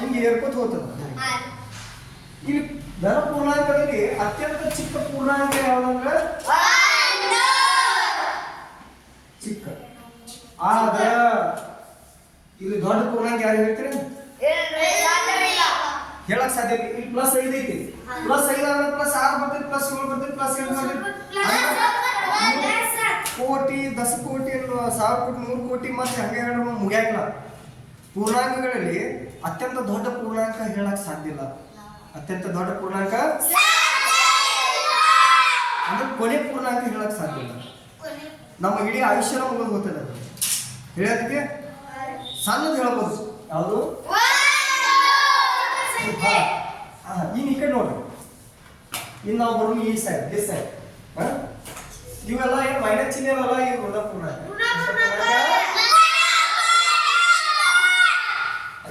ಹಿಂಗೆ ಏರ್ಕೋತ ಹೋಗ್ತದ. ಇಲ್ಲಿ ಧನ ಪೂರ್ಣಾಂಕದಲ್ಲಿ ಅತ್ಯಂತ ಚಿಕ್ಕ ಪೂರ್ಣಾಂಕ ಯಾವ್ದಂದ್ರೆ ಚಿಕ್ಕ. ಆದ್ರೆ ಇಲ್ಲಿ ದೊಡ್ಡ ಪೂರ್ಣಾಂಕ ಯಾರು ಹೇಳ್ತೀರಿ? ಹೇಳಕ್ ಸಾಧ್ಯ ಇಲ್ಲ. ಇಲ್ಲಿ ಪ್ಲಸ್ 5 ಐತಿ. ಪ್ಲಸ್ 5 ಆದ್ರೆ ಪ್ಲಸ್ 6 ಬರ್ತೈತಿ, ಪ್ಲಸ್ 7 ಬರ್ತೈತಿ, ಪ್ಲಸ್ 8 ಬರ್ತೈತಿ. ಕೋಟಿ, 10 ಕೋಟಿ, 1000 ಕೋಟಿ, 100 ಕೋಟಿ ಮತ್ತೆ ಹಂಗೆ ಹೇಳಿದ್ರು ಮುಗಿಯಾಕಿಲ್ಲ. ಪೂರ್ಣಾಂಕಗಳಲ್ಲಿ ಅತ್ಯಂತ ದೊಡ್ಡ ಪೂರ್ಣಾಂಕ ಹೇಳಕ್ ಸಾಧ್ಯ ಇಲ್ಲ. ಅತ್ಯಂತ ದೊಡ್ಡ ಪೂರ್ಣಾಂಕ ಅಂದ್ರೆ ಕೊನೆ ಪೂರ್ಣಾಂಕ ಹೇಳಕ್ ಸಾಧ್ಯ ಇಲ್ಲ. ನಮ್ಮ ಇಡೀ ಆಯುಷ್ಯನ ಮುಗಿದು ಹೋಗ್ತದೆ. ಹೇಳೋದಕ್ಕೆ ಸಣ್ಣದು ಹೇಳ್ಬೋದು. ಯಾವುದು? ಇನ್ನು ಈ ಕಡೆ ನೋಡ್ರಿ. ಇನ್ನು ನಾವು ಬರೋದು ಈ ಸೈಡ್, ದಿಸ್ ಸೈಡ್. ಇವೆಲ್ಲ ಏನು ಮೈನಸ್ ಚಿಹ್ನೆ ಅಲ್ಲ, ಇವು ಋಣ ಪೂರ್ಣಾಂಕ.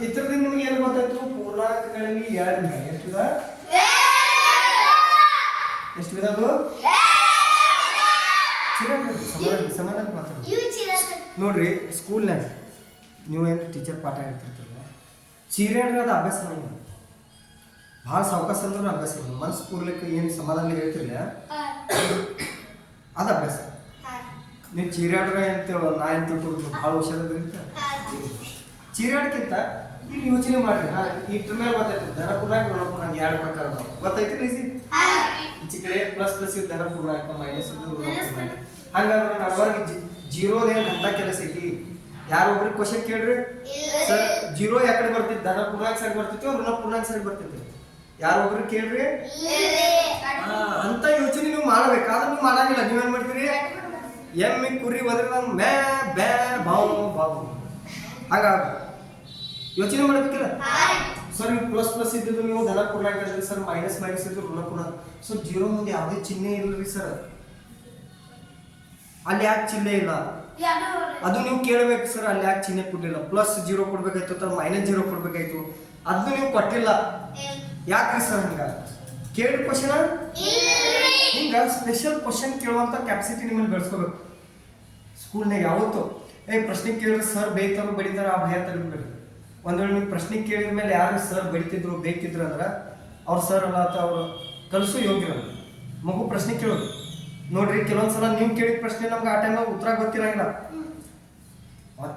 ಇತರದಿಂದ ನಿಮ್ಗೆ ಏನು ಗೊತ್ತಾಯ್ತು? ಪೂರ್ಣಾಂಕಗಳಲ್ಲಿ 2 ವಿಧ. ಎಷ್ಟು ವಿಧ? ಎಷ್ಟು ವಿಧ ಅದು? ಸಮಾನ ಮಾತಾಡಿ ನೋಡ್ರಿ. ಸ್ಕೂಲ್ನಾಗ ನೀವು ಏನು ಟೀಚರ್ ಪಾಠ ಹೇಳ್ತಿರ್ತೀರಲ್ಲ, ಚೀರಾಡ್ರೆ ಅದು ಅಭ್ಯಾಸ ಮಾಡಿ. ಭಾಳ ಸಾವಕಾಶ ಅಂದ್ರೆ ಅಭ್ಯಾಸ ಮಾಡಿ. ಮನಸ್ಸು ಕೂರ್ಲಿಕ್ಕೆ ಏನು ಸಮಾಧಾನ ಹೇಳ್ತಿರಲಿಲ್ಲ, ಅದು ಅಭ್ಯಾಸ. ನೀವು ಚೀರಾಡ್ರೆ ಅಂತೇಳ ನಾ ಅಂತ ತಿಳ್ಕೊಡ್ತು ಭಾಳ ಹುಷಾರಿದ್ರಿಂದ ಚೀರಾಡ್ಕಿಂತ ಇಲ್ಲಿ ಯೋಚನೆ ಮಾಡ್ರಿ. ಇದ್ರ ಮೇಲೆ ಗೊತ್ತಾಯ್ತು ಧನ ಪೂರ್ಣಾಂಕ ಋಣ ಪೂರ್ಣಾಂಕ 2 ಪ್ರಕಾರ ಗೊತ್ತಾಯ್ತು. ಈಸಿ ಈಚೆ ಕಡೆ ಪ್ಲಸ್ ಪ್ಲಸ್ ಇದ್ದು ಧನ ಪೂರ್ಣಾಂಕ, ಮೈನಸ್ ಇದ್ದು ಋಣ ಪೂರ್ಣಾಂಕ. ಹಂಗಾದ್ರೆ ನಡವರ್ಗ ಜೀರೋದೇನು ಅಂತ ಕೆಲಸ ಐತಿ? ಯಾರೊಬ್ರಿಗೆ ಕ್ವಶನ್ ಕೇಳ್ರಿ, ಸರ್ ಜೀರೋ ಯಾಕಡೆ ಬರ್ತಿತ್ತು? ಧನ ಪೂರ್ಣಾಂಕ ಸೈಡ್ ಬರ್ತಿತ್ತು, ಋಣ ಪೂರ್ಣಾಂಕ ಸೈಡ್ ಬರ್ತಿತ್ತು? ಯಾರೊಬ್ರಿಗೆ ಕೇಳ್ರಿ. ಅಂತ ಯೋಚನೆ ನೀವು ಮಾಡಬೇಕಾದ್ರೆ ನೀವು ಮಾಡಂಗಿಲ್ಲ. ನೀವೇನ್ ಮಾಡ್ತೀರಿ? ಎಮ್ಮೆ ಕುರಿ ಹೋದ್ರೆ ನಾನು ಮ್ಯಾ ಬ್ಯಾ ಬಾವು ಬಾವು ಹಾಗ ಯೋಚನೆ ಮಾಡಬೇಕಿಲ್ಲ. ಸರ್ ನೀವು ಪ್ಲಸ್ ಪ್ಲಸ್ ಇದ್ದಿದ್ದು ನೀವು ಧನ ಪೂರ್ಣಾಂಕ ಇದ್ರಿ, ಸರ್ ಮೈನಸ್ ಮೈನಸ್ ಇದ್ದು ಋಣ ಪೂರ್ಣಾಂಕ. ಸೊ ಜೀರೋ ಮುಂದೆ ಯಾವುದೇ ಚಿಹ್ನೆ ಇಲ್ಲರಿ ಸರ್. ಅಲ್ಲಿ ಯಾಕೆ ಚಿಹ್ನೆ ಇಲ್ಲ ಅದು ನೀವು ಕೇಳಬೇಕು. ಸರ್ ಅಲ್ಲಿ ಯಾಕೆ ಚಿಹ್ನೆ ಕೊಡ್ಲಿಲ್ಲ? ಪ್ಲಸ್ 0 ಕೊಡ್ಬೇಕಾಯ್ತು ಅಥವಾ ಮೈನಸ್ 0 ಕೊಡ್ಬೇಕಾಯ್ತು, ಅದನ್ನು ನೀವು ಕೊಟ್ಟಿಲ್ಲ. ಯಾಕ್ರಿ ಸರ್? ಹಂಗ ಕೇಳಿ ಕ್ವಶನ್ ಹಿಂಗ ಸ್ಪೆಷಲ್ ಕ್ವಶನ್ ಕೇಳುವಂತ ಕ್ಯಾಪಾಸಿಟಿ ನಿಮ್ಮನ್ನು ಬೆಳೆಸ್ಕೋಬೇಕು. ಸ್ಕೂಲ್ನಾಗ ಯಾವತ್ತು ಪ್ರಶ್ನೆ ಕೇಳಿದ್ರೆ ಸರ್ ಬೈತಾರೋ ಬಡಿತಾರೋ ಆ ಭಯ ತೆಗೆದ್ಬೇಡಿ. ಒಂದ್ ವೇಳೆ ನೀವು ಪ್ರಶ್ನೆ ಕೇಳಿದ ಮೇಲೆ ಯಾರು ಸರ್ ಬಡಿತಿದ್ರು ಬೇಕಿದ್ರು ಅಂದ್ರೆ ಅವ್ರು ಸರ್ ಅಲ್ಲ ಅಥವಾ ಅವ್ರು ಕಲಿಸೋ ಯೋಗ್ಯರಲ್ಲ. ಮಗು ಪ್ರಶ್ನೆ ಕೇಳೋದು ನೋಡ್ರಿ. ಕೆಲವೊಂದ್ಸಲ ನೀವು ಕೇಳಿದ ಪ್ರಶ್ನೆ ನಮ್ಗೆ ಆ ಟೈಮ್ನಾಗ ಉತ್ತರ ಗೊತ್ತಿರಂಗಿಲ್ಲ.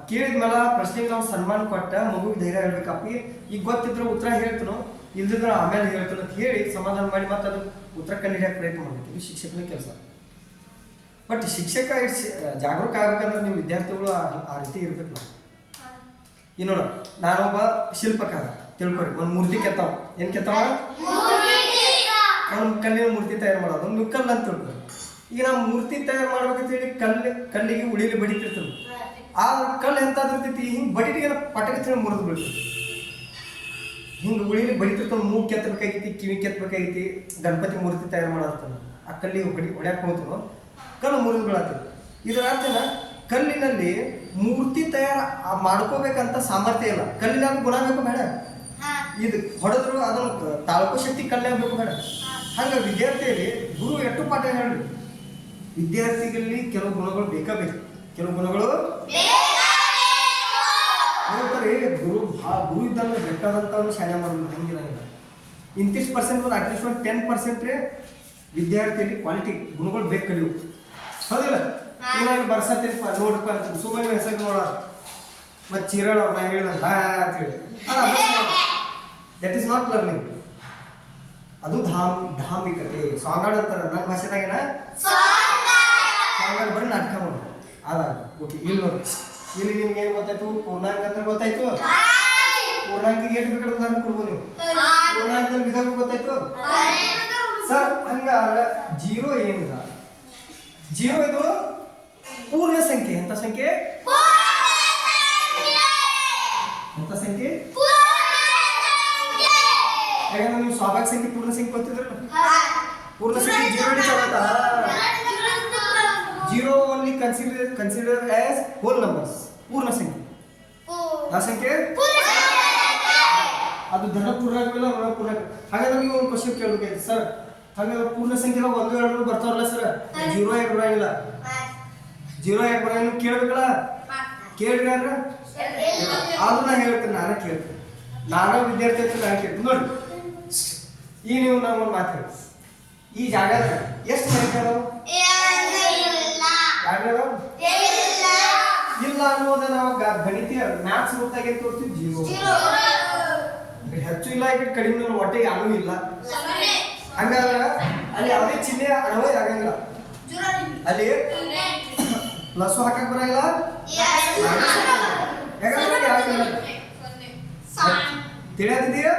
ಕೇಳಿದ್ಮೇಲೆ ಪ್ರಶ್ನೆಗೆ ನಾವು ಸನ್ಮಾನ ಕೊಟ್ಟ ಮಗುಗೆ ಧೈರ್ಯ ಹೇಳ್ಬೇಕಪ್ಪ. ಈಗ ಗೊತ್ತಿದ್ರೆ ಉತ್ತರ ಹೇಳ್ತಾನೋ, ಇಲ್ದಿದ್ರೆ ಆಮೇಲೆ ಹೇಳ್ತಾನೋ ಅಂತ ಹೇಳಿ ಸಮಾಧಾನ ಮಾಡಿ ಮತ್ತೆ ಅದು ಉತ್ತರ ಕಂಡುಹಿಡಿಯಕ್ಕೆ ಪ್ರಯತ್ನ ಮಾಡ್ಬೇಕು. ಇದು ಶಿಕ್ಷಕನ ಕೆಲಸ. ಬಟ್ ಶಿಕ್ಷಕ ಜಾಗರೂಕ ಆಗ್ಬೇಕಂದ್ರೆ ನೀವು ವಿದ್ಯಾರ್ಥಿಗಳು ಆ ರೀತಿ ಇರ್ಬೇಕು. ನೋಡ ನಾನೊಬ್ಬ ಶಿಲ್ಪಕಾರ ತಿಳ್ಕೊರಿ. ಒಂದು ಮೂರ್ತಿ ಕೆತ್ತಾವ. ಏನ್ ಕೆತ್ತಾವ? ಒಂದು ಕಲ್ಲಿನ ಮೂರ್ತಿ ತಯಾರು ಮಾಡೋದು. ಒಂದು ಕಲ್ಲು ಅಂತ ತಿಳ್ಕೊರಿ. ಈಗ ನಾವು ಮೂರ್ತಿ ತಯಾರು ಮಾಡ್ಬೇಕಂತ ಹೇಳಿ ಕಲ್ಲಿಗೆ ಉಳಿಲಿ ಬಡಿತಿರ್ತೀವಿ. ಆ ಕಲ್ಲು ಎಂತಾದಿರ್ತೈತಿ ಹಿಂಗೆ ಬಡಿಗೆ ಪಟಕ ಮುರಿದು ಬೀಳ್ತೈತಿ. ಹಿಂಗೆ ಉಳಿಲಿ ಬಡಿತಿರ್ತಾವ. ಮೂಗು ಕೆತ್ತಬೇಕಾಗೈತಿ, ಕಿವಿ ಕೆತ್ತಬೇಕಾಗೈತಿ. ಗಣಪತಿ ಮೂರ್ತಿ ತಯಾರು ಮಾಡತ್ತಾನ. ಆ ಕಲ್ಲಿಗೆ ಹೊಡ್ಯಾಕ ಹೋಗ್ತಾನೋ ಕಲ್ಲು ಮುರಿದು ಬೀಳತ್ತೈತಿ. ಇದರ ಅರ್ಥನ ಕಲ್ಲಿನಲ್ಲಿ ಮೂರ್ತಿ ತಯಾರು ಮಾಡ್ಕೋಬೇಕಂತ ಸಾಮರ್ಥ್ಯ ಇಲ್ಲ. ಕಲ್ಲಿನಾಗ ಗುಣ ಬೇಕು ಬೇಡ. ಇದು ಹೊಡೆದ್ರು ಅದನ್ನು ತಾಳ್ಕೋ ಶಕ್ತಿ ಕಲ್ಲಾಗ ಬೇಕು ಬೇಡ. ಹಂಗ ವಿದ್ಯಾರ್ಥಿಯಲ್ಲಿ ಗುರು ಎಷ್ಟು ಪಾಠ ಹೇಳ್ರಿ. ವಿದ್ಯಾರ್ಥಿಗಳಲ್ಲಿ ಕೆಲವು ಗುಣಗಳು ಬೇಕಾಗಬೇಕು. ಕೆಲವು ಗುಣಗಳು ಹೇಳ್ತಾರೆ. ಗುರು ಇದ್ದಂದ್ರೆ ಬೆಟ್ಟದಂತ ಶಾಲೆ ಮಾಡೋದು ಹಂಗಿರಂಗಿಲ್ಲ. ಇಂತಿಷ್ಟು ಪರ್ಸೆಂಟ್ ಒಂದು ಅಟ್ಲೀಸ್ಟ್ ಒಂದು 10% ವಿದ್ಯಾರ್ಥಿಯಲ್ಲಿ ಕ್ವಾಲಿಟಿ ಗುಣಗಳು ಬೇಕು ಕಲಿಯು. ಹೌದಿಲ್ಲ? ಏನಾದ್ರು ಬರ್ಸತ್ತೀರಿ ನೋಡ್ರಪ್ಪ ಅಂತ ಸುಮ್ಮನೆ ಹೆಸರು ನೋಡ ಮತ್ತೆ ಚೀರಾಳ ಅವ್ರ ನಾ ಹೇಳಿದ ಅಂತ ಹೇಳಿ ದಟ್ ಈಸ್ ನಾಟ್ ಲರ್ನಿಂಗ್. ಅದು ಧಾರ್ಮಿಕತೆ. ಸಾಂಗಾಡ್ ಅಂತಾರೆ ನನ್ನ ಭಾಷೆದಾಗೇನ ಸಾಂಗಾಡ್ ಬರೀ ನಾಟಕ ಮಾಡೋದು. ಅದಾಗ ಓಕೆ. ಇಲ್ಲಿ ನೋಡಿ, ಇಲ್ಲಿ ನಿಮ್ಗೆ ಏನು ಗೊತ್ತಾಯ್ತು? ಪೂರ್ಣಾಂಕ ಅಂತ ಗೊತ್ತಾಯ್ತು. ಪೂರ್ಣಾಂಕಿಗೆ ಎಷ್ಟು ಬೇಕಾದ್ರೆ ಉದಾಹರಣೆ ಕೊಡ್ಬೋದು ನೀವು. ಪೂರ್ಣಾಂಕದ ವಿಧ ಗೊತ್ತಾಯ್ತು ಸರ್. ಹಂಗ 0 ಏನಿಲ್ಲ. 0 ಇದು ಪೂರ್ಣ ಸಂಖ್ಯೆ. ಎಂತ ಸಂಖ್ಯೆ? ಎಂತ ಸಂಖ್ಯೆ? ಯಾಕಂದ್ರೆ ನೀವು ಸ್ವಾಭಾವಿಕ ಸಂಖ್ಯೆ ಪೂರ್ಣ ಸಂಖ್ಯೆ ಗೊತ್ತಿದ್ರಲ್ಲ. ಪೂರ್ಣ ಸಂಖ್ಯೆ 0 ಚಲತಾ. 0 only considered as whole numbers. ಪೂರ್ಣ ಸಂಖ್ಯೆ. ಆ ಸಂಖ್ಯೆ ಅದು ಧನ ಪೂರ್ಣಾಂಕವಿಲ್ಲ ಋಣ ಪೂರ್ಣಾಂಕ. ಹಾಗಾದ್ರೆ ನೀವು ಒಂದು ಕ್ವಶನ್ ಕೇಳಬೇಕಾಯ್ತು ಸರ್. ಹಾಗಾದ್ರೆ ಪೂರ್ಣ ಸಂಖ್ಯೆ 1 2 ಬರ್ತಾವಲ್ಲ ಸರ್. 0 ಯಾಕೆ ಬರಂಗಿಲ್ಲ? 0 ಯಾಕೆ ಬರಂಗಿಲ್ಲ ಕೇಳ್ಬೇಕಲ್ಲ. ಕೇಳ್ರಿ ಅಂದ್ರೆ ಆದ್ರೂ ನಾ ಹೇಳ್ತೀನಿ, ನಾನೇ ಕೇಳ್ತೀನಿ. ನಾನು ವಿದ್ಯಾರ್ಥಿ ಅಂತ ನಾನು ಕೇಳ್ತೀನಿ ನೋಡಿ. ಈಗ ನೀವು ನಾವು ಒಂದು ಮಾತಾಡಿ, ಈ ಜಾಗದ ಎಷ್ಟು ಸಂಖ್ಯೆ ಅದಾವು? ಇಲ್ಲ ಅನ್ನೋದ ನಾವು ಗಣಿತೀಯ ಮ್ಯಾಥ್ಸ್ ಗೊತ್ತಾಗಿ ಏನು ತೋರಿಸ್ತೀವಿ? ಜೀರೋ. ಹೆಚ್ಚು ಇಲ್ಲ, ಈ ಕಡೆ ಕಡಿಮೆ ಒಟ್ಟೆ ಯಾರೂ ಇಲ್ಲ. ಹಂಗಾದ್ರೆ ಅಲ್ಲಿ ಯಾವುದೇ ಚಿಹ್ನೆ ಅನ್ವಯ ಆಗಂಗಿಲ್ಲ. ಅಲ್ಲಿ ಪ್ಲಸ್ ಹಾಕಕ್ ಬರಂಗಿಲ್ಲ, ತಿಳಿಯತಿದೀಯ?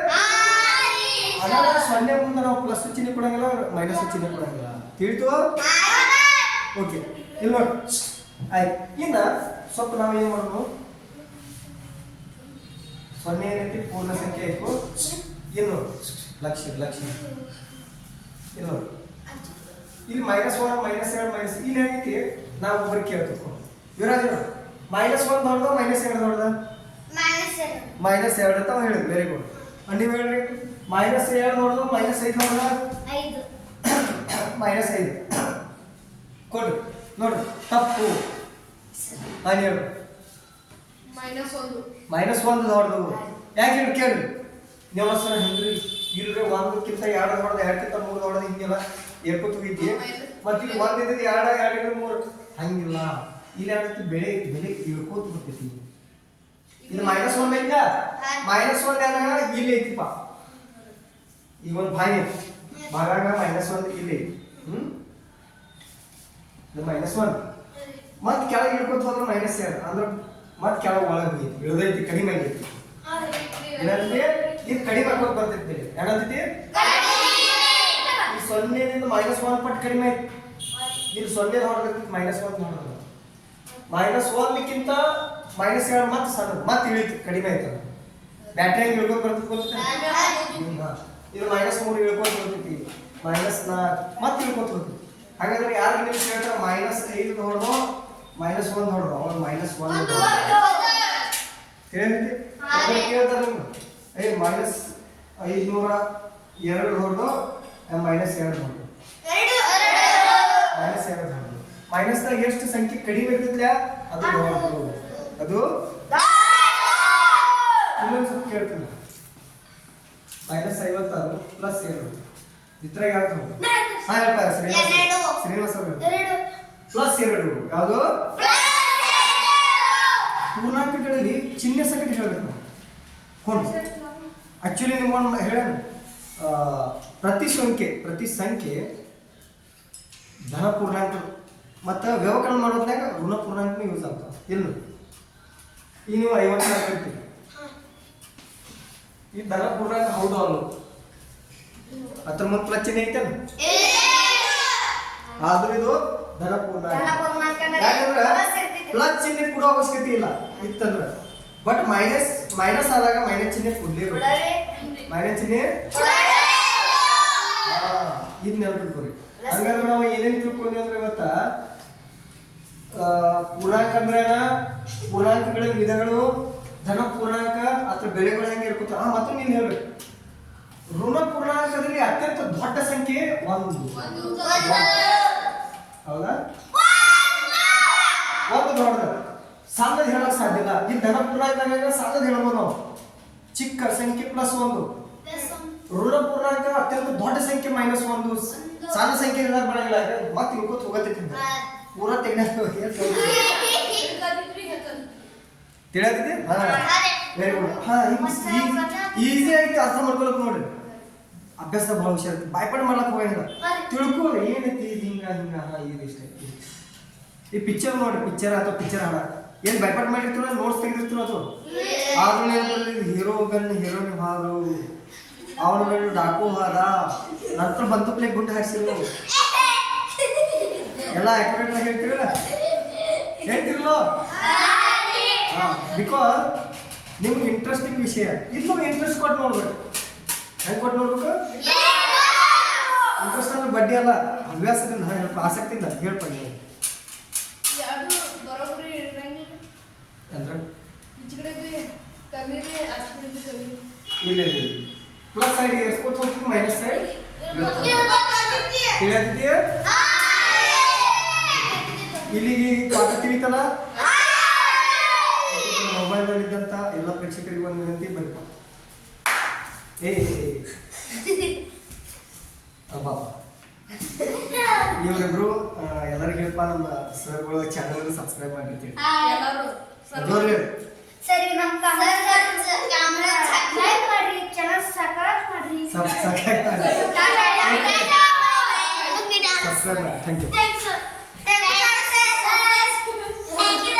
ಹಾಗಾದ್ರೆ ಸೊನ್ನೆ ಮುಂದೆ ನಾವು ಪ್ಲಸ್ ಚಿಹ್ನೆ ಕೊಡಂಗಿಲ್ಲ, ಮೈನಸ್ ಚಿಹ್ನೆ ಕೊಡಂಗಿಲ್ಲ. ತಿಳಿತು? ಓಕೆ, ಇಲ್ಲಿ ನೋಡಿ. ಆಯ್ತು, ಇನ್ನ ಸ್ವಲ್ಪ ನಾವು ಏನ್ ಮಾಡೋದು, ಸೊನ್ನೆ ಏನೈತಿ ಪೂರ್ಣ ಸಂಖ್ಯೆ ಆಯ್ತು. ಇನ್ನು ಲಕ್ಷ ಇನ್ನು ಇಲ್ಲಿ -1 -2 ಮೈನಸ್ ಇಲ್ಲಿ ಏನೈತಿ ನಾವು ಒಬ್ಬರು ಕೇಳ್ಬೇಕು. ಯುವರಾಜ್ -1 ದೊಡ್ಡದ -2 ದೊಡ್ಡದ? -2 ಅಂತ ಹೇಳಿದ್ರು. Very good. ನೀವು ಹೇಳ್ರಿ, -2 ದೊಡ್ಡದು -5 ದೊಡ್ಡದ? -5 ಕೊಡ್ರಿ ನೋಡ್ರಿ. ತಪ್ಪು. ನಾನು ಹೇಳು -1 ದೊಡ್ಡದು. ಯಾಕೆ ಹೇಳಿ ಕೇಳ್ರಿ ನೀವು ಸರ್ ಹೆಂಗ್ರಿ? ಇಲ್ರಿ, 1ಕ್ಕಿಂತ 2 ದೊಡ್ಡದ, 2ಕ್ಕಿಂತ 3 ದೊಡ್ಡದ, ಹಿಂಗೆಲ್ಲ ಏರ್ಕೋತ ಹೋಗಿದ್ದಿ. ಮತ್ತೆ ಇಲ್ಲಿ 1 ಇದ್ದದ್ದು 2, 2 3 ಹಂಗಿಲ್ಲ. ಇಲ್ಲಿ ಏನಾಗ್ತದೆ, ಬೆಳೆ ಇಳ್ಕೋತ ಬರ್ತೈತಿ. ಇದು -1 ಐತ, -1 ಏನಾಗ ಇಲ್ಲಿ ಐತಿಪ್ಪ. ಈಗ ಒಂದು ಭಾಗ ಭಾಗಾಗ -1 ಇಲ್ಲಿ ಇದು -1 ಮತ್ತೆ ಕೆಳಗೆ ಇಳ್ಕೋತ ಹೋದ್ರೆ -2 ಅಂದ್ರೆ ಮತ್ತೆ ಕೆಳಗೆ ಒಳಗೆ ಹೋಗೈತಿ, ಇಳ್ದೈತಿ, ಕಡಿಮೆ ಆಗೈತಿ. ಏನಂತೆ ಇದು ಕಡಿಮೆ ಹಾಕೋದು ಬರ್ತೈತಿ. ಏನಂತೈತಿ? ಈ 0ದಿಂದ -1 ಪಟ್ಟು ಕಡಿಮೆ ಐತಿ. ಇಲ್ಲಿ 0 ಹೊರಗೈತಿ, -1 ಹೊರಗದ. -1ಕ್ಕಿಂತ -2 ಮತ್ತೆ ಸಣ್ಣ, ಮತ್ತೆ ಇಳಿತು, ಕಡಿಮೆ ಆಯ್ತದ. ಬ್ಯಾಟ್ರಿ ಹೆಂಗೆ ಇಳ್ಕೊಂಡು ಬರ್ತೈತಿ ಗೊತ್ತ? ಇದು -3 ಇಳ್ಕೊಂಡು ಬರ್ತೈತಿ, -4 ಮತ್ತೆ ಇಳ್ಕೊತ ಹೋಗ್ತೈತಿ. ಹಾಗಾದ್ರೆ ಯಾರು ನೀವು ಕೇಳ್ತಾರೆ -5 ನೋಡ್ದು -1 ನೋಡ್ದು, ಅವ್ರು -1 ತಿಳಿದೈತಿ? ಕೇಳ್ತಾರೆ ನಿಮ್ಗೆ, -502 ನೋಡ್ದು, -2 ನೋಡ್ದು, -2 ನೋಡ್ದು. ಮೈನಸ್ದಾಗ ಎಷ್ಟು ಸಂಖ್ಯೆ ಕಡಿಮೆ ಇರ್ತೈತಿಲ್ಲ ಅದು ನೋಡ್ದು. ಅದು ಇನ್ನೊಂದು ಸ್ವಲ್ಪ ಕೇಳ್ತೀನಿ, -56 + 2 ಇದ್ರಾಗ ಯಾವ್ದು? ಹಾ ಹೇಳ್ತಾರೆ ಶ್ರೀನಿವಾಸ +2 ಯಾವುದು? ಪೂರ್ಣಾಂಕಗಳಲ್ಲಿ ಚಿಹ್ನೆ ಸಂಖ್ಯೆ ಹೇಳಬೇಕು ನಾವು. ಕೊಂಡು ಆಕ್ಚುಲಿ ನಿಮ್ಗೊಂದು ಹೇಳೋಣ, ಪ್ರತಿ ಸಂಖ್ಯೆ ಧನ ಪೂರ್ಣಾಂಕ ಮತ್ತು ವ್ಯವಕಲನ ಮಾಡೋದ್ನಾಗ ಋಣ ಪೂರ್ಣಾಂಕನೂ ಯೂಸ್ ಆಗ್ತಾವೆ. ಇಲ್ಲ ಈಗ ನೀವು 50 ಹಾಕಿರ್ತೀವಿ, ಈ ಧನ ಪೂರ್ಣಾಂಕ ಹೌದು ಅಲ್ಲ? ಅದ್ರ ಮುಂದೆ ಪ್ಲಸ್ ಚಿಹ್ನೆ ಐತೇನು? ಆದ್ರೂ ಇದು ಧನ ಪೂರ್ಣಾಂಕ. ಯಾಕಂದ್ರೆ ಪ್ಲಸ್ ಚಿಹ್ನೆ ಕೊಡೋ ಅವಶ್ಯಕತೆ ಇಲ್ಲ ಇತ್ತಂದ್ರೆ. ಬಟ್ ಮೈನಸ್ ಆದಾಗ ಮೈನಸ್ ಚಿಹ್ನೆ ಕೊಡ್ಲೇಬೇಕು. ಮೈನಸ್ ಚಿಹ್ನೆ ಇದು ನೆನಪಿಟ್ಕೊರಿ. ಹಂಗಾದ್ರೆ ನಾವು ಏನೇನು ತಿಳ್ಕೊಂಡ್ವಿ ಅಂದ್ರೆ ಇವತ್ತ ಪೂರ್ಣಾಂಕ ಅಂದ್ರೆ ಪೂರ್ಣಾಂಕಗಳ ವಿಧಗಳು, ಧನ ಪೂರ್ಣಾಂಕ ಅಥವಾ ಬೆಳೆಗಳು ಹೆಂಗೆ ಇರ್ಕೋತ. ಮತ್ತೆ ನೀನು ಹೇಳ್ಬೇಕು, ಋಣ ಪೂರ್ಣಾಂಕದಲ್ಲಿ ಅತ್ಯಂತ ದೊಡ್ಡ ಸಂಖ್ಯೆ 1. ಹೌದಾ? 1 ದೊಡ್ಡದ, ಸಣ್ಣದು ಹೇಳಕ್ ಸಾಧ್ಯ ಇಲ್ಲ. ಈ ಧನ ಪೂರ್ಣಾಂಕದಾಗ ಸಣ್ಣದು ಹೇಳ್ಬೋದು ನಾವು, ಚಿಕ್ಕ ಸಂಖ್ಯೆ +1. ಋಣ ಪೂರ್ಣಾಂಕ ಅತ್ಯಂತ ದೊಡ್ಡ ಸಂಖ್ಯೆ -1, ಸಣ್ಣ ಸಂಖ್ಯೆ ಹೇಳಕ್ ಬರಂಗಿಲ್ಲ. ಮತ್ತೆ ಇಳ್ಕೋತ ಹೋಗತ್ತೈತಿ, ಪೂರಾ ತಿಳಿಯತಿದೆ? ಹಾ, ವೆರಿ ಗುಡ್. ಹಾ, ಈಸಿ ಆಗಿ ಅರ್ಥ ಮಾಡ್ಕೊಳಕ್ ನೋಡ್ರಿ. ಅಭ್ಯಾಸ ಭಾಳ ಹುಷಾರ, ಬಾಯ್ಪಾಡ್ ಮಾಡ್ಲಕ್ ಹೋಗಿಲ್ಲ. ತಿಳ್ಕೊಳ್ರಿ ಏನೈತಿ ಹಿಂಗ ಇದಿಷ್ಟ. ಈ ಪಿಕ್ಚರ್ ನೋಡ್ರಿ, ಪಿಕ್ಚರ್ ಅಥವಾ ಪಿಕ್ಚರ್ ಹಾಡ ಏನ್ ಬಾಯ್ಪಾಡ್ ಮಾಡಿರ್ತೀವ, ನೋಟ್ಸ್ ತೆಗೆದಿರ್ತೀವ. ಅದು ಆದ್ರೂ ಹೀರೋ ಗನ್ ಹೀರೋಯಿನ್ ಹಾಡು, ಅವನ ಮೇಲೆ ಡಾಕು ಹಾದ, ನಂತರ ಬಂದೂಕ್ಲೆ ಗುಂಡು ಹಾಕ್ಸಿರು, ಎಲ್ಲ ಆಕ್ಯುರೇಟ್ ಆಗಿ ಹೇಳ್ತಿರಲ್ಲ, ಹೇಳ್ತಿರಲ್ಲ. ಬಿಕಾಸ್ ನಿಮ್ಗೆ ಇಂಟ್ರೆಸ್ಟಿಂಗ್ ವಿಷಯ ಇದು, ಇಂಟ್ರೆಸ್ಟ್ ಕೊಟ್ಟು ನೋಡ್ಬೇಕು. ಹೆಂಗೆ ಕೊಟ್ಟು ನೋಡ್ಬೇಕು? ಇಂಟ್ರೆಸ್ಟ್ ಅಂದ್ರೆ ಬಡ್ಡಿ ಅಲ್ಲ, ಹವ್ಯಾಸದಿಂದ ಹೇಳ್ಪ, ಆಸಕ್ತಿಯಿಂದ ಹೇಳ್ಪ. ನೀವು ಇಲ್ಲ ಪ್ಲಸ್ ಸೈಡ್ ಎಸ್ಕೊತ ಹೋಗ್ತೀವಿ, ಮೈನಸ್ ಸೈಡ್ ತಿಳಿಯತಿದೆಯಾ? ಇಲ್ಲಿಗೆ ಪಾಠ ತಿಳಿತಲ್ಲ. ಮೊಬೈಲ್ನಲ್ಲಿ ಇದ್ದಂಥ ಎಲ್ಲ ಪ್ರೇಕ್ಷಕರಿಗೆ ಒಂದು ವಿನಂತಿ, ಬರೀ ಏ ಅಬ್ಬಾ ಇವರಿಬ್ರು ಎಲ್ಲರಿಗೂ ಹೇಳಪ್ಪ ನಮ್ಮ ಸರ್ಗಳು ಚಾನಲ್ ಸಬ್ಸ್ಕ್ರೈಬ್ ಮಾಡಿರ್ತೀವಿ ಜೋರ್ಗೆ ಸರಿ ನಮ್ಮ ಕ್ಯಾಮೆರಾ ಲೈಕ್ ಮಾಡಿ ಚಾನಲ್ ಸಬ್ಸ್ಕ್ರೈಬ್ ಮಾಡಿ ಸಬ್ಸ್ಕ್ರೈಬ್ ಮಾಡಿ ಥ್ಯಾಂಕ್ ಯು